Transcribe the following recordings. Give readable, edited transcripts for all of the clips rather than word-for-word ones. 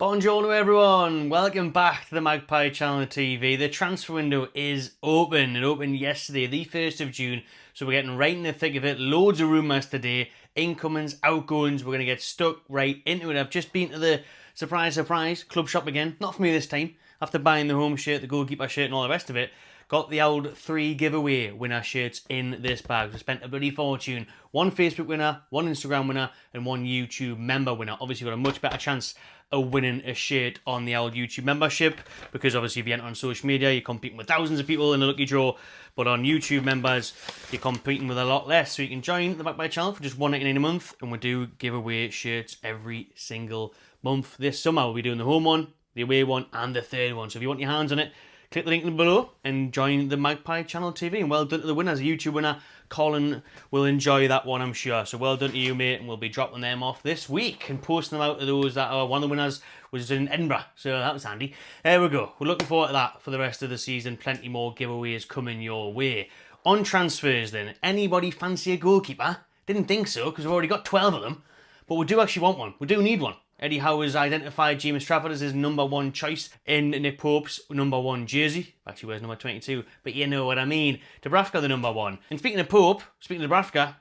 Buongiorno everyone, welcome back to the Magpie Channel TV. The transfer window is open. It opened yesterday, the 1st of June, so we're getting right in the thick of it. Loads of rumours today, incomings, outgoings, we're going to get stuck right into it. I've just been to the, surprise, club shop again. Not for me this time. After buying the home shirt, the goalkeeper shirt and all the rest of it, got the old 3 giveaway winner shirts in this bag. We spent a bloody fortune. 1 Facebook winner, 1 Instagram winner, and 1 YouTube member winner. Obviously got a much better chance of winning a shirt on the old YouTube membership, because obviously if you enter on social media, you're competing with thousands of people in a lucky draw, but on YouTube members, you're competing with a lot less. So you can join the Magpie Channel for just $1.99 a month, and we do give away shirts every single month. This summer we'll be doing the home one, the away one, and the third one. So if you want your hands on it, click the link below and join the Magpie Channel TV. And well done to the winners. A YouTube winner, Colin, will enjoy that one, I'm sure. So well done to you, mate. And we'll be dropping them off this week and posting them out to those that are. One of the winners was in Edinburgh, so that was handy. There we go. We're looking forward to that for the rest of the season. Plenty more giveaways coming your way. On transfers then, anybody fancy a goalkeeper? Didn't think so, because we've already got 12 of them. But we do actually want one. We do need one. Eddie Howe has identified James Trafford as his number 1 choice in Nick Pope's number 1 jersey. Actually wears number 22, but you know what I mean. Dubravka the number 1. And speaking of Pope, speaking of Dubravka,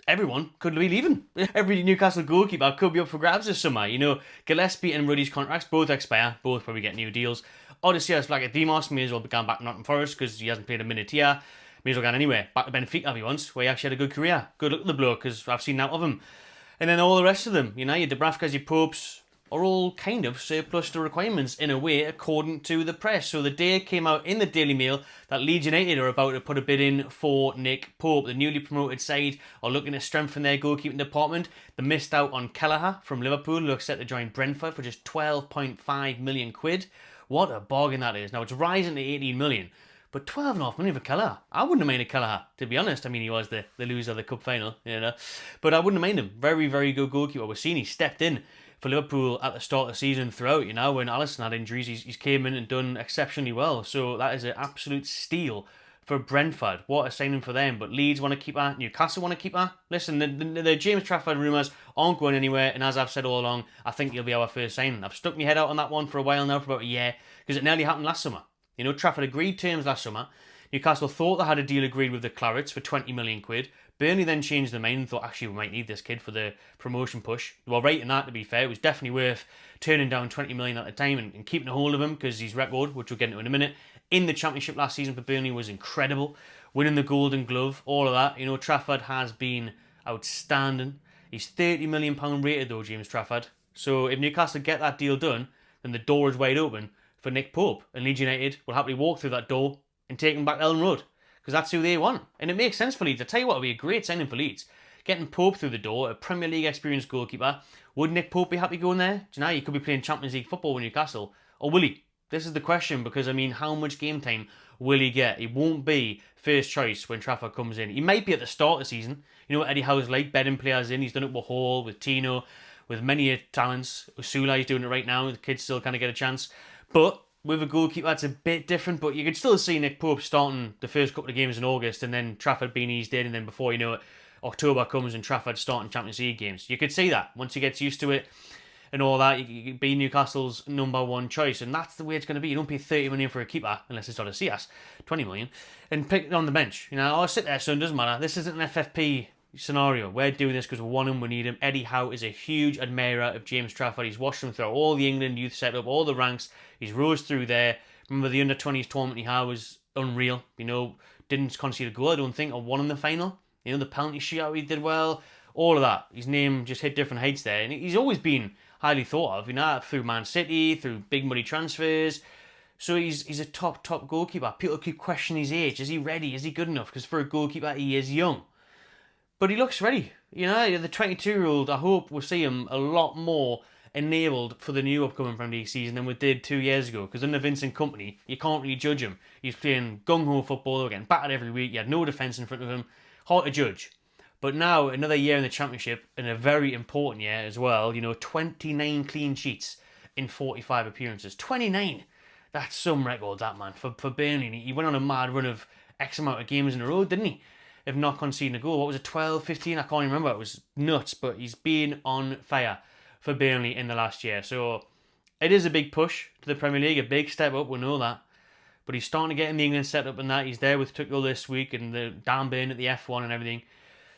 everyone could be leaving. Every Newcastle goalkeeper could be up for grabs this summer. You know, Gillespie and Ruddy's contracts both expire, both probably get new deals. Odysseus Vlachodimos may as well be going back to Nottingham Forest because he hasn't played a minute here. May as well go anywhere. Back to Benfica if he wants, where he actually had a good career. Good luck to the bloke, because I've seen that of him. And then all the rest of them, you know, your Dubravkas, your Popes, are all kind of surplus to requirements in a way, according to the press. So the day came out in the Daily Mail that Leeds United are about to put a bid in for Nick Pope. The newly promoted side are looking to strengthen their goalkeeping department. They missed out on Kelleher from Liverpool, who looks set to join Brentford for just 12.5 million quid. What a bargain that is. Now it's rising to 18 million. But 12.5 million for Kelleher. I wouldn't have minded Kelleher, to be honest. I mean, he was the loser of the cup final, you know. But I wouldn't have minded him. Very, very good goalkeeper. We've seen he stepped in for Liverpool at the start of the season throughout, you know, when Alisson had injuries, he's came in and done exceptionally well. So that is an absolute steal for Brentford. What a signing for them. But Leeds want to keep her, Newcastle want to keep her. Listen, the James Trafford rumours aren't going anywhere, and as I've said all along, I think he'll be our first signing. I've stuck my head out on that one for a while now, for about a year, because it nearly happened last summer. You know, Trafford agreed terms last summer. Newcastle thought they had a deal agreed with the Clarets for 20 million quid. Burnley then changed their mind and thought, actually, we might need this kid for the promotion push. Well, right in that, to be fair, it was definitely worth turning down 20 million at the time and keeping a hold of him, because his record, which we'll get into in a minute, in the Championship last season for Burnley was incredible. Winning the Golden Glove, all of that. You know, Trafford has been outstanding. He's £30 million rated, though, James Trafford. So if Newcastle get that deal done, then the door is wide open for Nick Pope. And Leeds United will happily walk through that door and take him back to Ellen Road, because that's who they want. And it makes sense for Leeds. I tell you what, it would be a great signing for Leeds. Getting Pope through the door, a Premier League experienced goalkeeper. Would Nick Pope be happy going there? Do you know, he could be playing Champions League football with Newcastle. Or will he? This is the question, because, I mean, how much game time will he get? He won't be first choice when Trafford comes in. He might be at the start of the season. You know what Eddie Howe's like, bedding players in. He's done it with Hall, with Tino, with many talents. Usula, he's doing it right now. The kids still kind of get a chance. But with a goalkeeper, it's a bit different, but you could still see Nick Pope starting the first couple of games in August, and then Trafford being eased in, and then before you know it, October comes and Trafford starting Champions League games. You could see that once he gets used to it and all that, you could be Newcastle's number 1 choice, and that's the way it's going to be. You don't pay 30 million for a keeper unless it's Odysseus, 20 million, and pick it on the bench. You know, I'll sit there, son, doesn't matter. This isn't an FFP scenario. We're doing this because we want him, we need him. Eddie Howe is a huge admirer of James Trafford. He's watched him through all the England youth setup, all the ranks. He's rose through there. Remember the under-20s tournament he had was unreal. You know, didn't concede a goal, I don't think, or won in the final. You know, the penalty shootout he did well. All of that. His name just hit different heights there. And he's always been highly thought of, you know, through Man City, through big money transfers. So he's a top goalkeeper. People keep questioning his age. Is he ready? Is he good enough? Because for a goalkeeper, he is young. But he looks ready. You know, the 22-year-old, I hope we'll see him a lot more enabled for the new upcoming Premier League season than we did 2 years ago. Because under Vincent Kompany, you can't really judge him. He's playing gung-ho football, getting battered every week. You had no defence in front of him. Hard to judge. But now, another year in the Championship, and a very important year as well. You know, 29 clean sheets in 45 appearances. 29! That's some record, that, man. For Burnley, he went on a mad run of X amount of games in a row, didn't he? If not conceding a goal. What was it, 12, 15? I can't remember. It was nuts, but he's been on fire for Burnley in the last year. So It is a big push to the Premier League, a big step up, we know that. But he's starting to get in the England setup and that. He's there with Tuchel this week and the Dan Burn at the F1 and everything.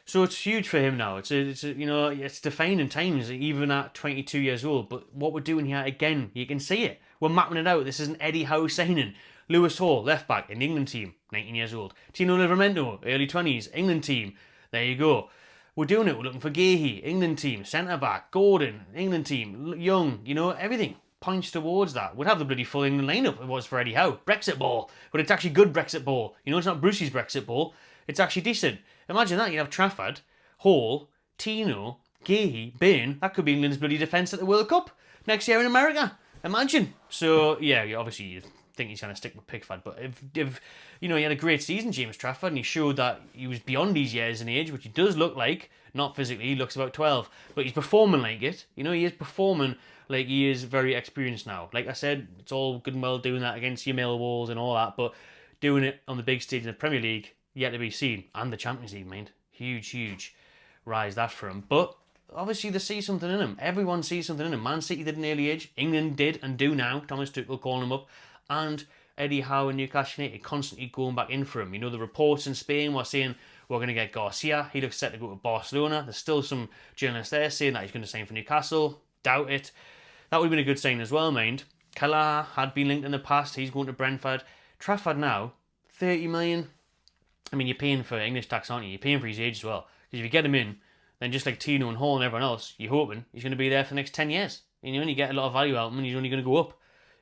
So it's huge for him now. It's defining times, even at 22 years old. But what we're doing here, again, you can see it. We're mapping it out. This is an Eddie Howe signing. Lewis Hall, left back in the England team, 19 years old. Tino Livramento, early 20s, England team. There you go. We're doing it. We're looking for Gahey, England team, centre back, Gordon, England team, Young. Everything points towards that. We'd have the bloody full England lineup if it was for Eddie Howe. Brexit ball, but it's actually good Brexit ball. It's not Brucey's Brexit ball. It's actually decent. Imagine that. You'd have Trafford, Hall, Tino, Gahey, Bain. That could be England's bloody defence at the World Cup next year in America. Imagine. So, yeah, obviously you think he's going to stick with Pickford, but if he had a great season, James Trafford, and he showed that he was beyond his years in age, which he does look like, not physically, he looks about 12, but he's performing like it. He is performing like he is very experienced now. Like I said, it's all good and well doing that against your Millwalls and all that, but doing it on the big stage in the Premier League, yet to be seen. And the Champions League, mind. Huge rise that for him. But obviously they see something in him. Everyone sees something in him. Man City did an early age. England did and do now. Thomas Tuchel calling him up. And Eddie Howe and Newcastle United constantly going back in for him. The reports in Spain were saying we're going to get Garcia. He looks set to go to Barcelona. There's still some journalists there saying that he's going to sign for Newcastle. Doubt it. That would have been a good sign as well, mind. Kelleher had been linked in the past. He's going to Brentford. Trafford now, 30 million. I mean, you're paying for English tax, aren't you? You're paying for his age as well. Because if you get him in, then just like Tino and Hall and everyone else, you're hoping he's going to be there for the next 10 years. And you get a lot of value out of him and he's only going to go up.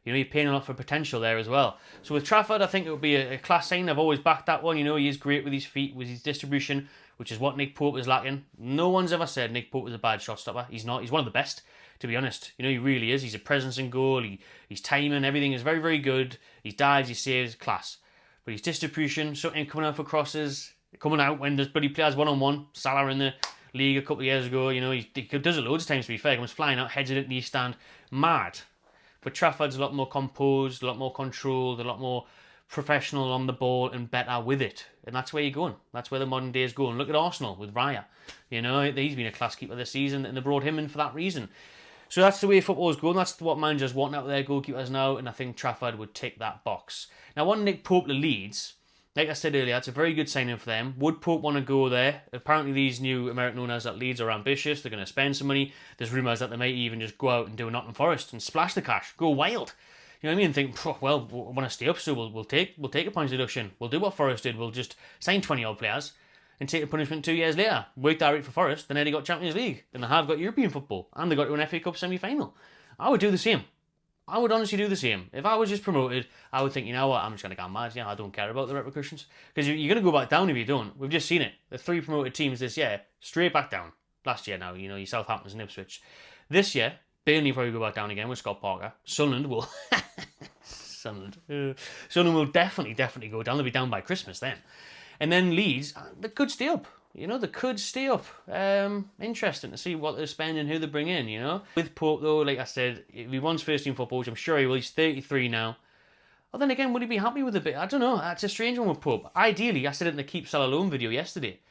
You're paying a lot for potential there as well. So with Trafford, I think it would be a class sign. I've always backed that one. He is great with his feet, with his distribution, which is what Nick Pope is lacking. No one's ever said Nick Pope was a bad shot stopper. He's not. He's one of the best, to be honest. He really is. He's a presence in goal. His timing, everything is very, very good. His dives, his saves, class. But his distribution, something coming out for crosses, coming out when there's bloody players one-on-one. Salah in the league a couple of years ago, he does it loads of times, to be fair. He comes flying out, heads it at knee stand. Mad. But Trafford's a lot more composed, a lot more controlled, a lot more professional on the ball and better with it. And that's where you're going. That's where the modern day is going. Look at Arsenal with Raya. He's been a class keeper this season and they brought him in for that reason. So that's the way football is going. That's what managers want out of their goalkeepers now, and I think Trafford would tick that box. Now, on Nick Pope to Leeds, like I said earlier, it's a very good signing for them. Would Pope want to go there? Apparently these new American owners at Leeds are ambitious. They're going to spend some money. There's rumours that they might even just go out and do a Nottingham Forest and splash the cash. Go wild. You know what I mean? Think, well, we want to stay up, so we'll take a points deduction. We'll do what Forest did. We'll just sign 20-odd players and take a punishment 2 years later. Worked out right for Forest. Then they got Champions League. Then they have got European football. And they got to an FA Cup semi-final. I would do the same. I would honestly do the same. If I was just promoted, I would think, you know what, I'm just going to go mad. I don't care about the repercussions. Because you're going to go back down if you don't. We've just seen it. The 3 promoted teams this year, straight back down. Last year now, your Southamptons and Ipswich. This year, Burnley probably go back down again with Scott Parker. Sunderland will... Sunderland will definitely go down. They'll be down by Christmas then. And then Leeds, they could stay up. They could stay up. Interesting to see what they're spending, who they bring in, With Pope, though, like I said, if he wants first team football, which I'm sure he will, he's 33 now. Well, then again, would he be happy with a bit? I don't know. It's a strange one with Pope. Ideally, I said it in the Keep Sell Alone video yesterday,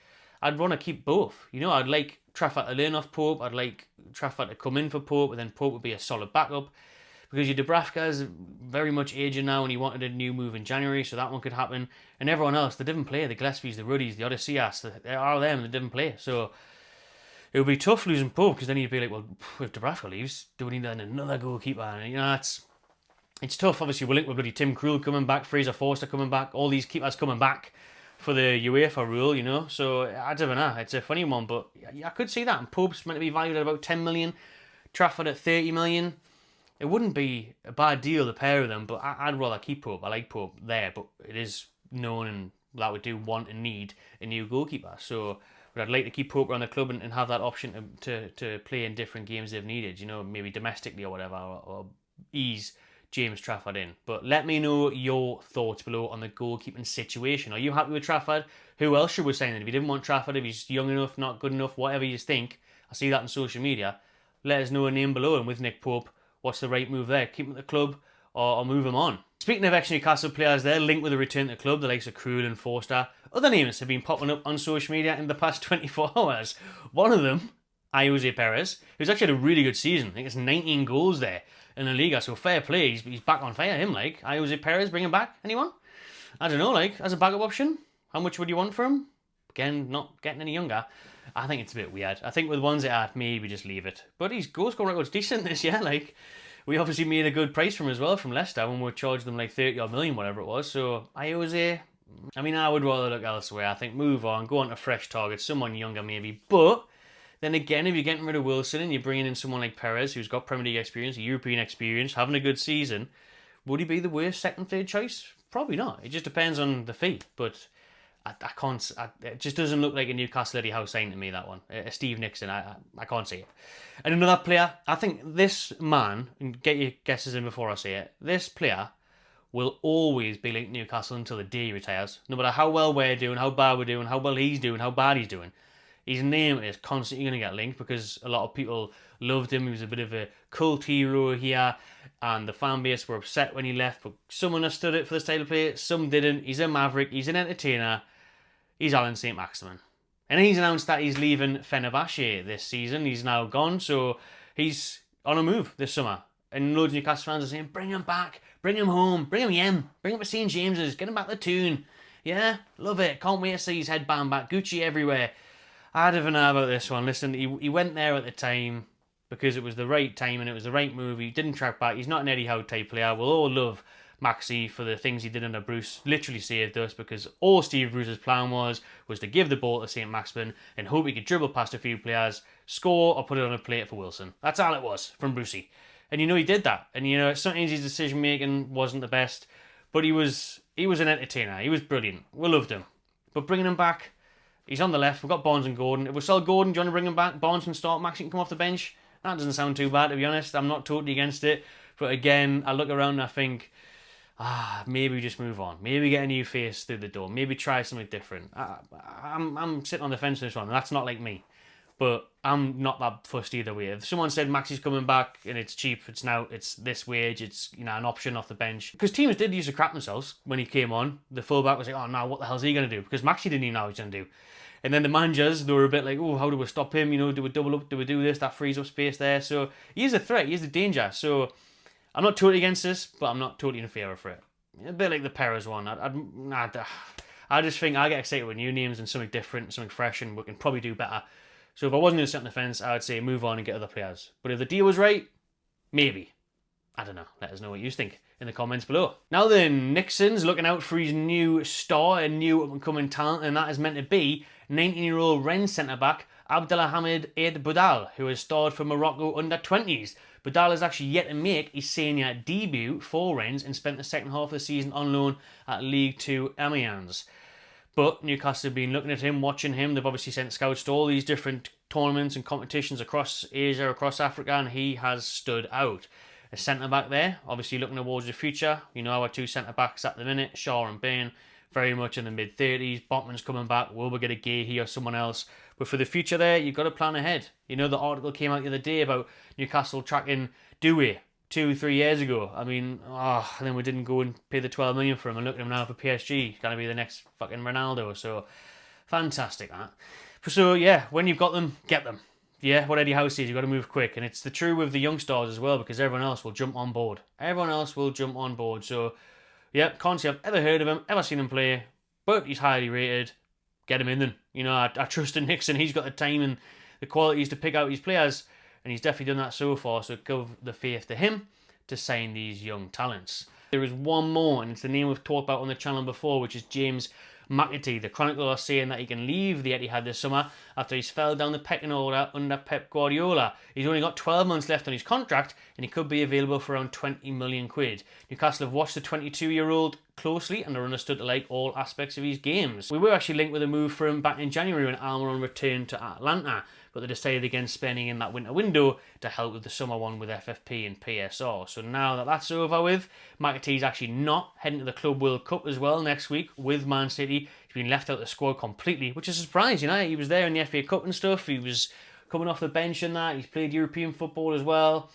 I'd want to keep both. I'd like Trafford to learn off Pope. I'd like Trafford to come in for Pope, and then Pope would be a solid backup. Because your Dubravka is very much aging now and he wanted a new move in January, so that one could happen. And everyone else, they didn't play. The Gillespies, the Ruddies, the Odysseas, they are them, they didn't play. So it would be tough losing Pope because then you'd be like, well, if Dubravka leaves, do we need another goalkeeper? And, it's tough. Obviously, we're linked with bloody Tim Krul coming back, Fraser Forster coming back, all these keepers coming back for the UEFA rule, So I don't know. It's a funny one, but I could see that. And Pope's meant to be valued at about 10 million, Trafford at 30 million. It wouldn't be a bad deal, the pair of them, but I'd rather keep Pope. I like Pope there, but it is known and that we do want and need a new goalkeeper. So, but I'd like to keep Pope around the club and have that option to play in different games if needed, maybe domestically or whatever, or ease James Trafford in. But let me know your thoughts below on the goalkeeping situation. Are you happy with Trafford? Who else should we sign in? If you didn't want Trafford, if he's young enough, not good enough, whatever you think, I see that on social media, let us know a name below. And with Nick Pope, what's the right move there? Keep him at the club or move him on? Speaking of ex-Newcastle players there, linked with a return to the club, the likes of Krul and Forster, other names have been popping up on social media in the past 24 hours. One of them, Ayoze Perez, who's actually had a really good season. I think it's 19 goals there in La Liga, so fair play. He's back on fire, him, like. Ayoze Perez, bring him back? Anyone? I don't know, like, as a backup option, how much would you want for him? Again, not getting any younger. I think it's a bit weird. I think with the ones that are, maybe just leave it. But his goal scoring record's decent this year, like. We obviously made a good price from him as well from Leicester when we charged them like 30 odd million, whatever it was. So Ayoze, I mean, I would rather look elsewhere. I think move on, go on to fresh targets, someone younger maybe. But then again, if you're getting rid of Wilson and you're bringing in someone like Perez, who's got Premier League experience, European experience, having a good season, would he be the worst second, third choice? Probably not. It just depends on the fee. But I can't. It just doesn't look like a Newcastle Eddie Howe sign to me, that one. Steve Nixon, I can't see it. And another player, I think this man, and get your guesses in before I say it, this player will always be linked to Newcastle until the day he retires. No matter how well we're doing, how bad we're doing, how well he's doing, how bad he's doing. His name is constantly going to get linked because a lot of people loved him. He was a bit of a cult hero here, and the fan base were upset when he left, but some understood it for the style of play, some didn't. He's a maverick, he's an entertainer. He's Allan Saint-Maximin. And he's announced that he's leaving Fenerbahce this season. He's now gone, so he's on a move this summer. And loads of Newcastle fans are saying, bring him back, bring him home, bring him yen, bring him to St. James's, get him back to Toon. Yeah, love it. Can't wait to see his headband back. Gucci everywhere. I don't know about this one. Listen, he went there at the time because it was the right time and it was the right move. He didn't track back. He's not an Eddie Howe type player. We'll all love Maxi for the things he did under Bruce. Literally saved us because all Steve Bruce's plan was to give the ball to Saint-Maximin and hope he could dribble past a few players, score or put it on a plate for Wilson. That's all it was from Brucey. And he did that. And sometimes his decision making wasn't the best, but he was an entertainer. He was brilliant. We loved him. But bringing him back, he's on the left. We've got Barnes and Gordon. If we sell Gordon, do you want to bring him back? Barnes can start. Maxi can come off the bench. That doesn't sound too bad, to be honest. I'm not totally against it. But again, I look around and I think, maybe just move on. Maybe get a new face through the door. Maybe try something different. I'm sitting on the fence on this one. That's not like me. But I'm not that fussed either way. If someone said Maxi's coming back and it's cheap, it's this wage, it's an option off the bench. Because teams did used to crap themselves when he came on. The fullback was like, oh no, what the hell's he going to do? Because Maxi didn't even know what he was going to do. And then the managers, they were a bit like, oh, how do we stop him? Do we double up? Do we do this? That frees up space there. So he is a threat. He is a danger. So I'm not totally against this, but I'm not totally in favour for it. A bit like the Perez one. I just think I get excited with new names and something different, something fresh, and we can probably do better. So if I wasn't going to sit on the fence, I would say move on and get other players. But if the deal was right, maybe. I don't know. Let us know what you think in the comments below. Now then, Nixon's looking out for his new star, a new up-and-coming talent, and that is meant to be 19-year-old Rennes centre-back Abdelhamid Eid Boudal, who has starred for Morocco under-20s. Boudal has actually yet to make his senior debut for Rennes and spent the second half of the season on loan at League 2 Amiens. But Newcastle have been looking at him, watching him. They've obviously sent scouts to all these different tournaments and competitions across Asia, across Africa, and he has stood out. A centre-back there, obviously looking towards the future. Our two centre-backs at the minute, Shaw and Bain, very much in the mid-30s. Botman's coming back. Will we get a Gahey or someone else? But for the future there, you've got to plan ahead. The article came out the other day about Newcastle tracking Doué 2-3 years ago. I mean, and then we didn't go and pay the 12 million for him, and look at him now for PSG. He's going to be the next fucking Ronaldo. So, fantastic, that. So, yeah, when you've got them, get them. Yeah, what Eddie Howe says, you've got to move quick. And it's the true with the young stars as well, because everyone else will jump on board. Everyone else will jump on board. So, yeah, can't say I've ever heard of him, ever seen him play, but he's highly rated. Get him in then. I trust in Nixon. He's got the time and the qualities to pick out his players, and he's definitely done that so far. So give the faith to him to sign these young talents. There is one more, and it's the name we've talked about on the channel before, which is James McAtee. The Chronicle are saying that he can leave the Etihad this summer after he's fell down the pecking order under Pep Guardiola. He's only got 12 months left on his contract, and he could be available for around 20 million quid. Newcastle have watched the 22-year-old closely and are understood to like all aspects of his games. We were actually linked with a move for him back in January when Almiron returned to Atlanta, but they decided against spending in that winter window to help with the summer one with FFP and PSR. So now that that's over with, McAtee's actually not heading to the Club World Cup as well next week with Man City. He's been left out of the squad completely, which is a surprise, He was there in the FA Cup and stuff. He was coming off the bench and that. He's played European football as well.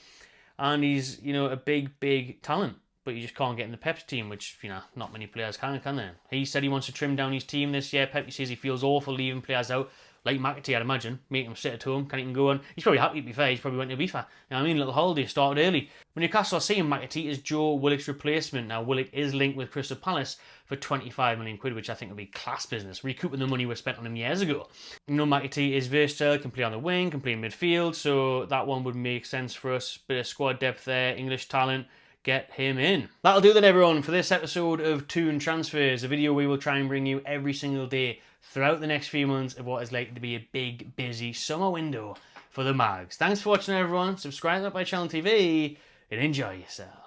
And he's, a big, big talent. But you just can't get in the Pep's team, which, not many players can they? He said he wants to trim down his team this year. Pep says he feels awful leaving players out. like McAtee, I'd imagine, make him sit at home, can't even go on. He's probably happy, to be fair. He's probably went to FIFA. You know what I mean? Little holiday, started early. When Newcastle are seeing McAtee as Joe Willock's replacement. Now, Willock is linked with Crystal Palace for 25 million quid, which I think will be class business, recouping the money we spent on him years ago. You know, McAtee is versatile, can play on the wing, can play in midfield, so that one would make sense for us. Bit of squad depth there, English talent. Get him in. That'll do then, everyone, for this episode of Toon Transfers, a video we will try and bring you every single day throughout the next few months of what is likely to be a big, busy summer window for the Mags. Thanks for watching, everyone. Subscribe to my channel TV and enjoy yourself.